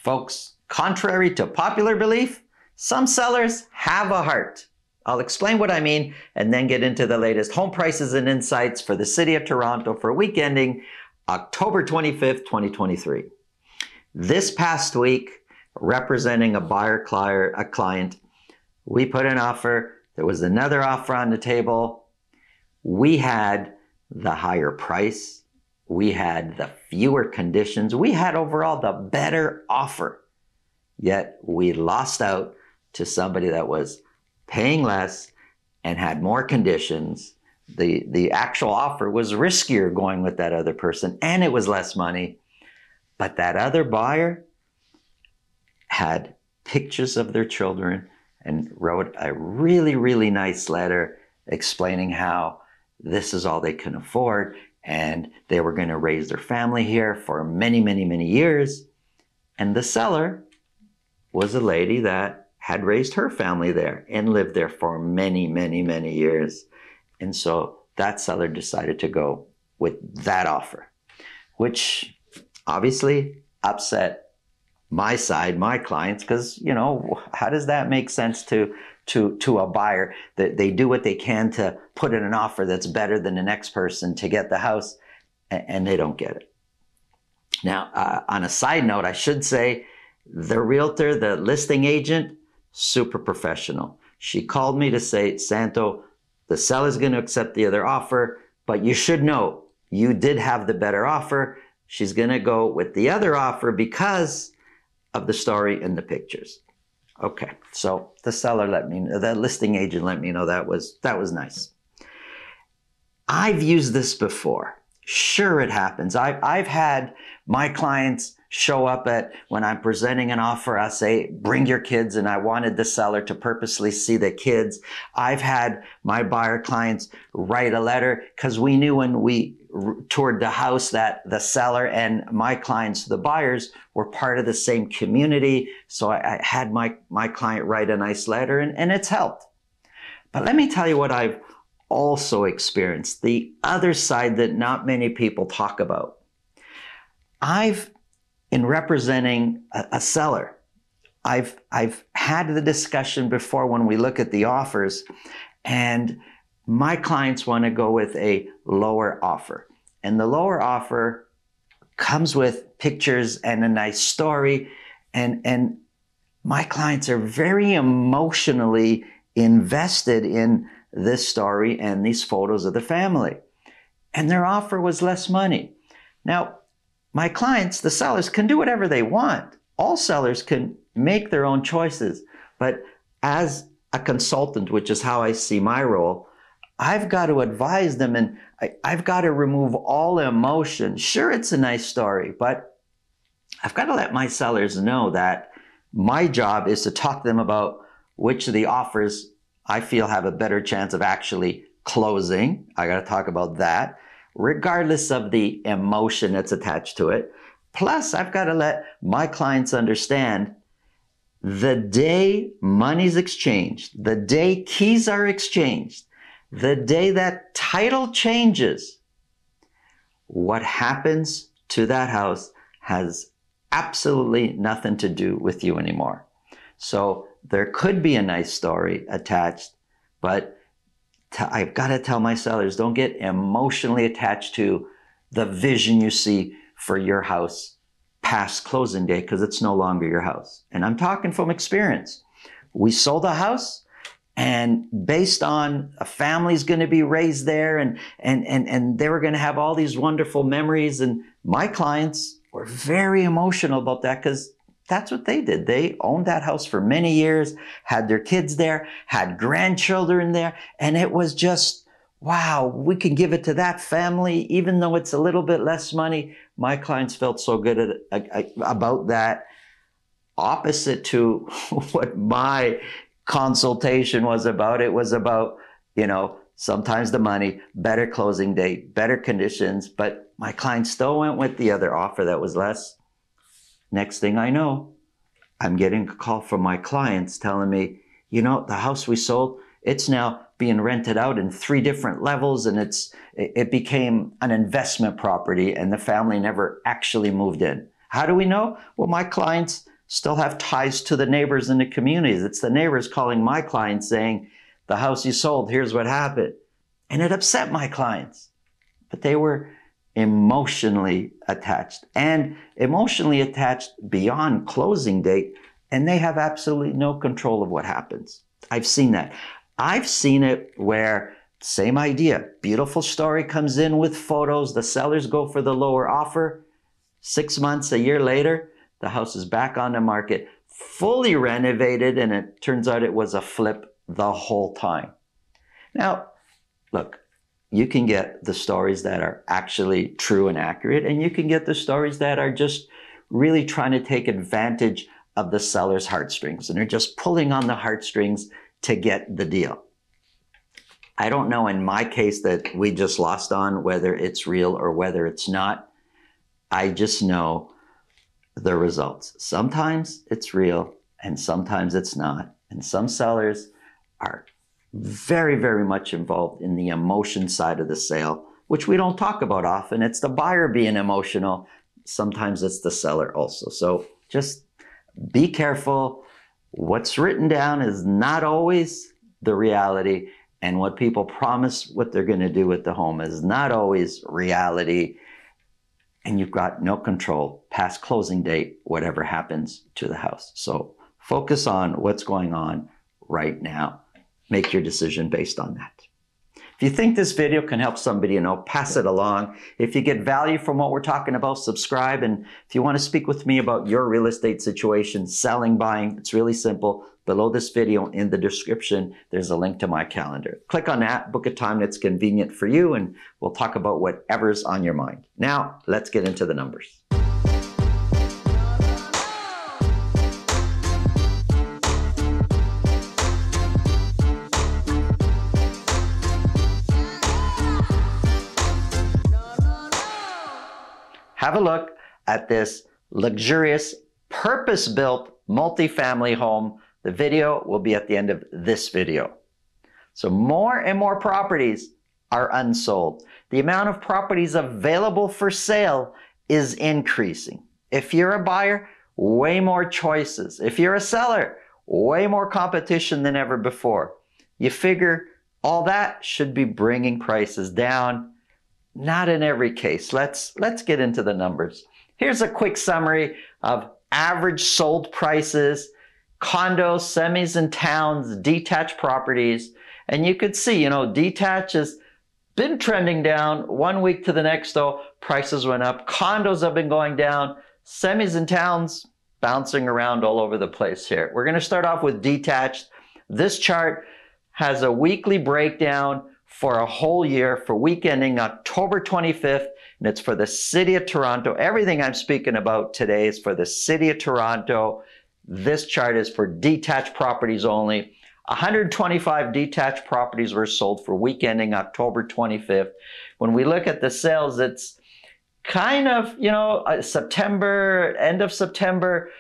Folks, contrary to popular belief, some sellers have a heart. I'll explain what I mean and then get into the latest home prices and insights for the City of Toronto for week ending October 25th, 2023. This past week, representing a client, we put an offer. There was another offer on the table. We had the higher price. We had the fewer conditions. We had overall the better offer. Yet we lost out to somebody that was paying less and had more conditions. The actual offer was riskier going with that other person, and it was less money. But that other buyer had pictures of their children and wrote a really, really nice letter explaining how this is all they can afford and they were going to raise their family here for many, many, many years. And the seller was a lady that had raised her family there and lived there for many, many, many years. And so that seller decided to go with that offer, which obviously upset my side, my clients, because, you know, how does that make sense to a buyer that they do what they can to put in an offer that's better than the next person to get the house, and they don't get it? Now, on a side note, I should say the realtor, the listing agent, super professional. She called me to say, Santo, the seller's going to accept the other offer, but you should know you did have the better offer. She's going to go with the other offer because of the story and the pictures. Okay, so the listing agent let me know that was nice. I've used this before. Sure, it happens. I've had my clients show up when I'm presenting an offer, I say, bring your kids, and I wanted the seller to purposely see the kids. I've had my buyer clients write a letter because we knew when we toured the house that the seller and my clients, the buyers, were part of the same community. So I had my client write a nice letter, and it's helped. But let me tell you what I've also experienced, the other side that not many people talk about. In representing a seller, I've had the discussion before when we look at the offers, and my clients want to go with a lower offer. And the lower offer comes with pictures and a nice story. And my clients are very emotionally invested in this story and these photos of the family. And their offer was less money. Now, my clients, the sellers, can do whatever they want. All sellers can make their own choices. But as a consultant, which is how I see my role, I've got to advise them, and I've got to remove all emotion. Sure, it's a nice story, but I've got to let my sellers know that my job is to talk to them about which of the offers I feel have a better chance of actually closing. I got to talk about that, regardless of the emotion that's attached to it. Plus, I've got to let my clients understand the day money's exchanged, the day keys are exchanged, the day that title changes, what happens to that house has absolutely nothing to do with you anymore. So there could be a nice story attached, but I've got to tell my sellers, don't get emotionally attached to the vision you see for your house past closing day, because it's no longer your house. And I'm talking from experience. We sold a house, and based on a family's going to be raised there, and they were going to have all these wonderful memories. And my clients were very emotional about that because that's what they did. They owned that house for many years, had their kids there, had grandchildren there, and it was just, wow, we can give it to that family, even though it's a little bit less money. My clients felt so good about that, opposite to what my consultation was about. It was about, sometimes the money, better closing date, better conditions, but my clients still went with the other offer that was less. Next thing I know, I'm getting a call from my clients telling me, the house we sold, it's now being rented out in 3 different levels, and it became an investment property, and the family never actually moved in. How do we know? Well, my clients still have ties to the neighbors in the communities. It's the neighbors calling my clients saying, the house you sold, here's what happened. And it upset my clients. But they were emotionally attached, and emotionally attached beyond closing date, and they have absolutely no control of what happens. I've seen that. I've seen it where same idea, beautiful story comes in with photos, the sellers go for the lower offer, 6 months, a year later, the house is back on the market, fully renovated, and it turns out it was a flip the whole time. Now, look, you can get the stories that are actually true and accurate, and you can get the stories that are just really trying to take advantage of the seller's heartstrings, and they're just pulling on the heartstrings to get the deal. I don't know in my case that we just lost on whether it's real or whether it's not. I just know the results. Sometimes it's real and sometimes it's not. And some sellers are very, very much involved in the emotion side of the sale, which we don't talk about often. It's the buyer being emotional. Sometimes it's the seller also. So just be careful. What's written down is not always the reality. And what people promise what they're going to do with the home is not always reality. And you've got no control past closing date, whatever happens to the house. So focus on what's going on right now. Make your decision based on that. If you think this video can help somebody, pass it along. If you get value from what we're talking about, subscribe. And if you want to speak with me about your real estate situation, selling, buying, it's really simple. Below this video in the description, there's a link to my calendar. Click on that, book a time that's convenient for you, and we'll talk about whatever's on your mind. Now, let's get into the numbers. Have a look at this luxurious, purpose-built multifamily home. The video will be at the end of this video. So more and more properties are unsold. The amount of properties available for sale is increasing. If you're a buyer, way more choices. If you're a seller, way more competition than ever before. You figure all that should be bringing prices down. Not in every case. Let's get into the numbers. Here's a quick summary of average sold prices, condos, semis and towns, detached properties. And you could see, detached has been trending down 1 week to the next, though prices went up. Condos have been going down. Semis and towns bouncing around all over the place here. We're going to start off with detached. This chart has a weekly breakdown for a whole year, for week ending October 25th, and it's for the City of Toronto. Everything I'm speaking about today is for the City of Toronto. This chart is for detached properties only. 125 detached properties were sold for week ending October 25th. When we look at the sales, it's kind of, September, end of September,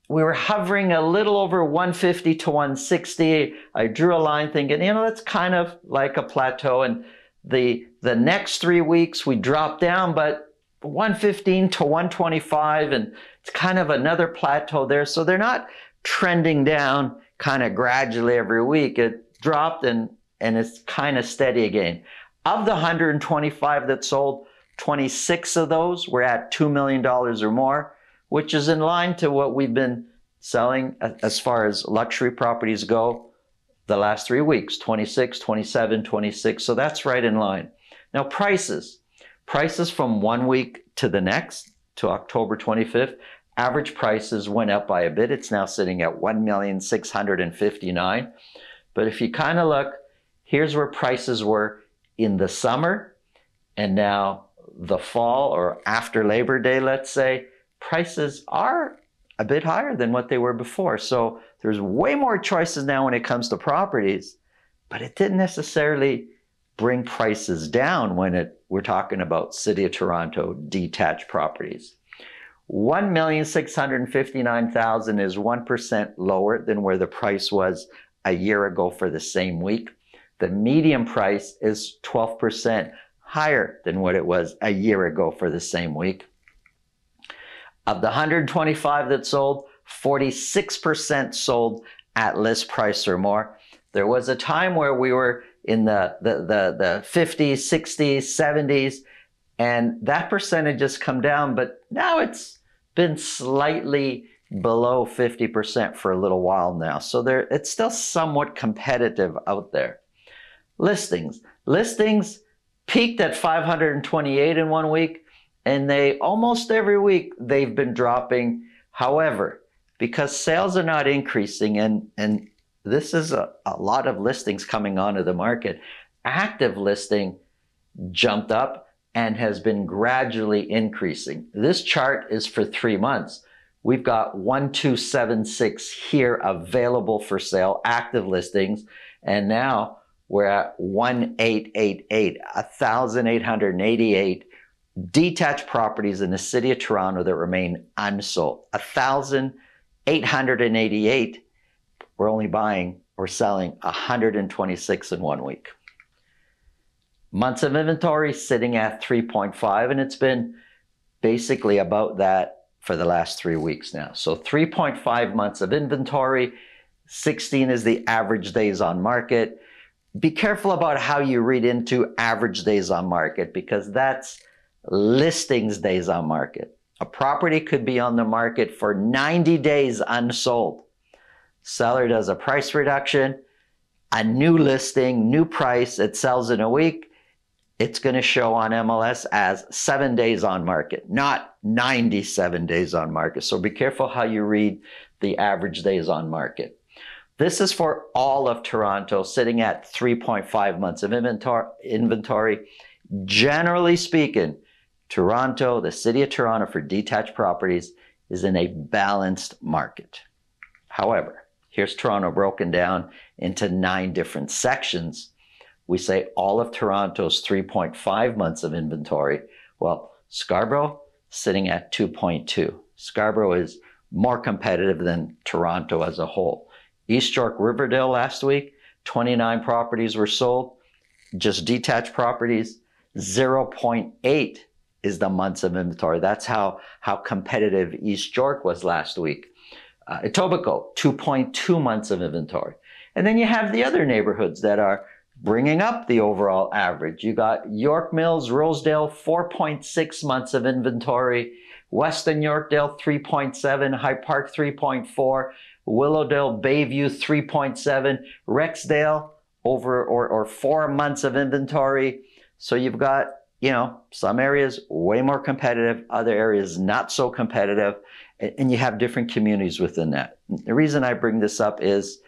we were hovering a little over 150 to 160. I drew a line thinking, that's kind of like a plateau. And the next 3 weeks we dropped down, but 115 to 125, and it's kind of another plateau there. So they're not trending down kind of gradually every week. It dropped and it's kind of steady again. Of the 125 that sold, 26 of those were at $2 million or more, which is in line to what we've been selling as far as luxury properties go the last 3 weeks, 26, 27, 26. So that's right in line. Now prices from 1 week to the next, to October 25th, average prices went up by a bit. It's now sitting at $1,659,000. But if you kind of look, here's where prices were in the summer and now the fall or after Labor Day, let's say. Prices are a bit higher than what they were before. So there's way more choices now when it comes to properties, but it didn't necessarily bring prices down when we're talking about City of Toronto detached properties. $1,659,000 is 1% lower than where the price was a year ago for the same week. The median price is 12% higher than what it was a year ago for the same week. Of the 125 that sold, 46% sold at list price or more. There was a time where we were in the 50s, 60s, 70s, and that percentage has come down, but now it's been slightly below 50% for a little while now. So it's still somewhat competitive out there. Listings peaked at 528 in 1 week, and they almost every week they've been dropping. However, because sales are not increasing, and this is a lot of listings coming onto the market, active listing jumped up and has been gradually increasing. This chart is for 3 months. We've got 1276 here available for sale, active listings, and now we're at 1,888 detached properties in the city of Toronto that remain unsold. 1,888, we're only buying or selling 126 in 1 week. Months of inventory sitting at 3.5, and it's been basically about that for the last 3 weeks now. So 3.5 months of inventory, 16 is the average days on market. Be careful about how you read into average days on market, because that's listings days on market. A property could be on the market for 90 days unsold. Seller does a price reduction, a new listing, new price, it sells in a week. It's going to show on MLS as 7 days on market, not 97 days on market. So be careful how you read the average days on market. This is for all of Toronto, sitting at 3.5 months of inventory. Generally speaking, Toronto, the city of Toronto, for detached properties is in a balanced market. However, here's Toronto broken down into 9 different sections. We say all of Toronto's 3.5 months of inventory. Well, Scarborough sitting at 2.2. Scarborough is more competitive than Toronto as a whole. East York, Riverdale last week, 29 properties were sold. Just detached properties, 0.8 is the months of inventory. That's how competitive East York was last week. Etobicoke, 2.2 months of inventory. And then you have the other neighborhoods that are bringing up the overall average. You got York Mills, Rosedale, 4.6 months of inventory. Weston Yorkdale, 3.7. Hyde Park, 3.4. Willowdale, Bayview, 3.7. Rexdale, over or 4 months of inventory. So you've got, some areas way more competitive, other areas not so competitive, and you have different communities within that. The reason I bring this up is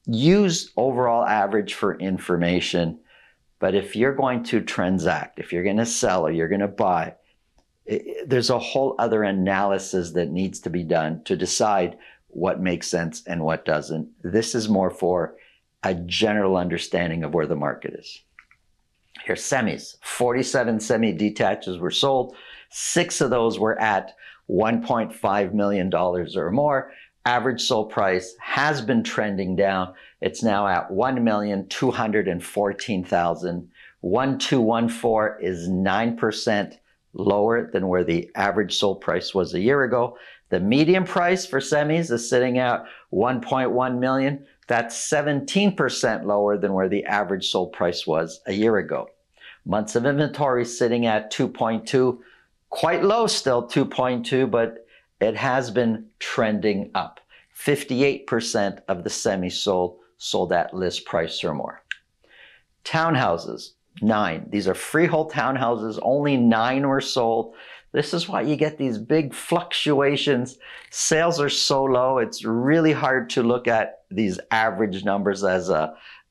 use overall average for information, but if you're going to transact, if you're going to sell or you're going to buy, there's a whole other analysis that needs to be done to decide what makes sense and what doesn't. This is more for a general understanding of where the market is. Here's semis. 47 semi-detaches were sold. 6 of those were at $1.5 million or more. Average sold price has been trending down. It's now at $1,214,000. 1214 is 9% lower than where the average sold price was a year ago. The median price for semis is sitting at $1.1 million. That's 17% lower than where the average sold price was a year ago. Months of inventory sitting at 2.2, quite low still, 2.2, but it has been trending up. 58% of the semis sold at list price or more. Townhouses, 9. These are freehold townhouses. Only 9 were sold. This is why you get these big fluctuations. Sales are so low, it's really hard to look at these average numbers as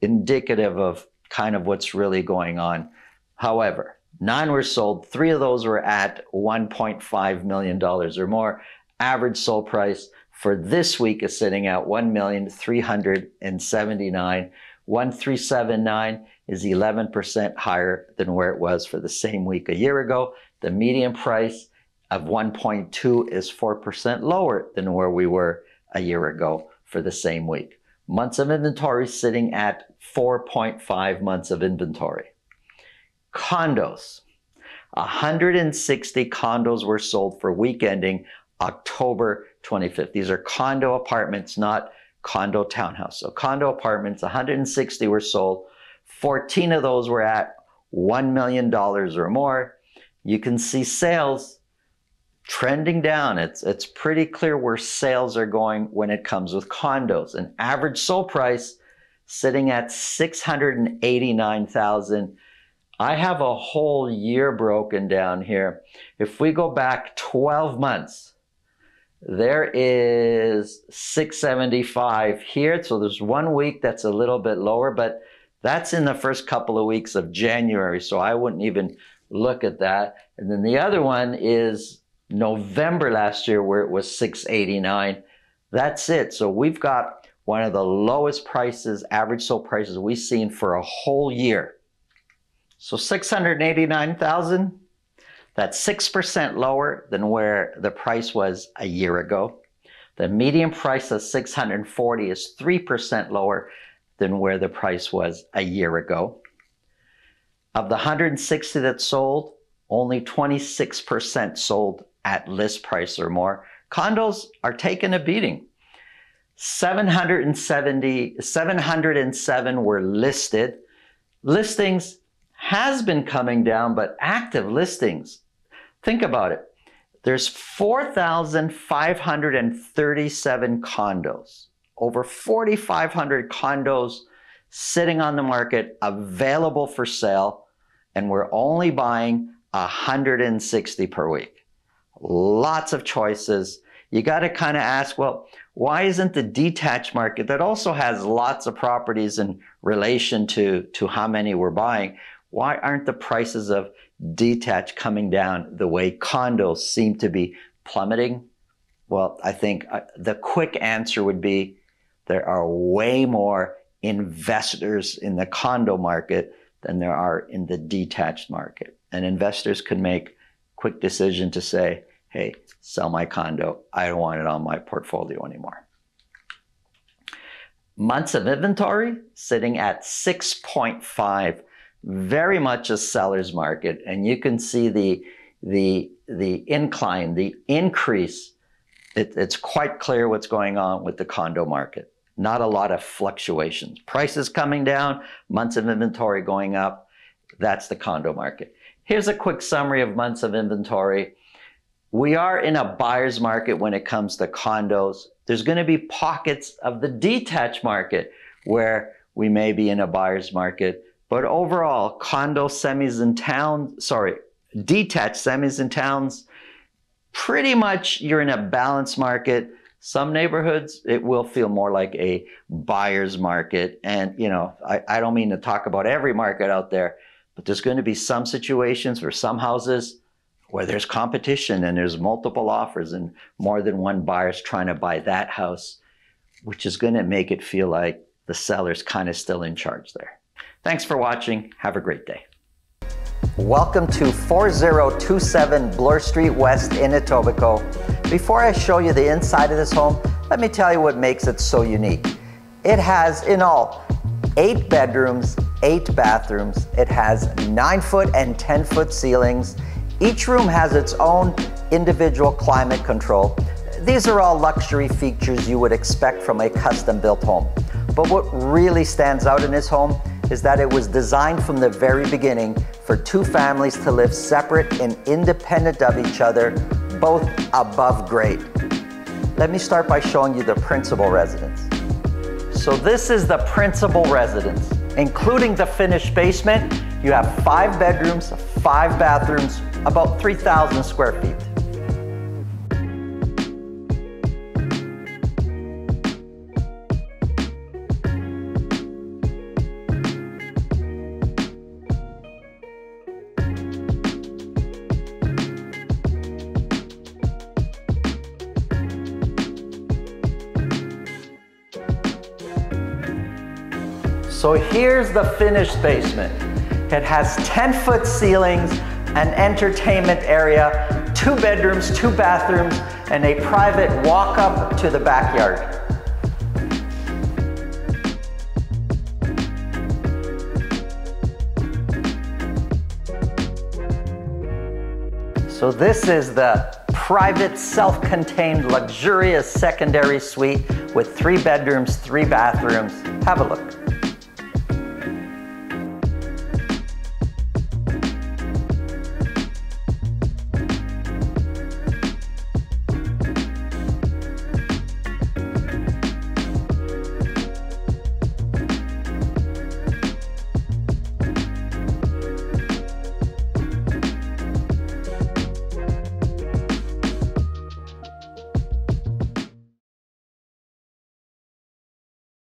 indicative of kind of what's really going on. However, 9 were sold. 3 of those were at $1.5 million or more. Average sold price for this week is sitting at $1,379,000. 1,379 is 11% higher than where it was for the same week a year ago. The median price of 1.2 is 4% lower than where we were a year ago for the same week. Months of inventory sitting at 4.5 months of inventory. Condos. 160 condos were sold for week ending October 25th. These are condo apartments, not condo townhouse. So condo apartments, 160 were sold. 14 of those were at $1 million or more. You can see sales trending down. It's pretty clear where sales are going when it comes with condos. An average sold price sitting at $689,000. I have a whole year broken down here. If we go back 12 months, there is 675 here. So there's 1 week that's a little bit lower, but that's in the first couple of weeks of January. So I wouldn't even look at that. And then the other one is November last year, where it was 689. That's it. So we've got one of the lowest prices, average sold prices we've seen for a whole year. So 689,000, that's 6% lower than where the price was a year ago. The median price of 640 is 3% lower than where the price was a year ago. Of the 160 that sold, only 26% sold at list price or more. Condos are taking a beating. 707 were listed. Listings has been coming down, but active listings, think about it. There's 4,537 condos, over 4,500 condos sitting on the market available for sale, and we're only buying 160 per week. Lots of choices. You got to kind of ask, well, why isn't the detached market that also has lots of properties in relation to how many we're buying, why aren't the prices of detached coming down the way condos seem to be plummeting? Well, I think the quick answer would be there are way more investors in the condo market than there are in the detached market. And investors could make quick decision to say, hey, sell my condo. I don't want it on my portfolio anymore. Months of inventory sitting at 6.5, very much a seller's market. And you can see the incline, the increase. It's quite clear what's going on with the condo market. Not a lot of fluctuations. Prices coming down, months of inventory going up. That's the condo market. Here's a quick summary of months of inventory. We are in a buyer's market when it comes to condos. There's going to be pockets of the detached market where we may be in a buyer's market. But overall, detached semis in towns, pretty much you're in a balanced market. Some neighborhoods, it will feel more like a buyer's market. And, you know, I don't mean to talk about every market out there, but there's going to be some situations for some houses where there's competition and there's multiple offers and more than one buyer's trying to buy that house, which is going to make it feel like the seller's kind of still in charge there. Thanks for watching. Have a great day. Welcome to 4027 Bloor Street West in Etobicoke. Before I show you the inside of this home, let me tell you what makes it so unique. It has in all 8 bedrooms, 8 bathrooms. It has 9-foot and 10-foot ceilings. Each room has its own individual climate control. These are all luxury features you would expect from a custom-built home. But what really stands out in this home is that it was designed from the very beginning for 2 families to live separate and independent of each other, both above grade. Let me start by showing you the principal residence. So this is the principal residence. Including the finished basement, you have 5 bedrooms, 5 bathrooms, about 3,000 square feet. So here's the finished basement. It has 10-foot ceilings, an entertainment area, 2 bedrooms, 2 bathrooms, and a private walk-up to the backyard. So this is the private, self-contained, luxurious secondary suite with 3 bedrooms, 3 bathrooms. Have a look.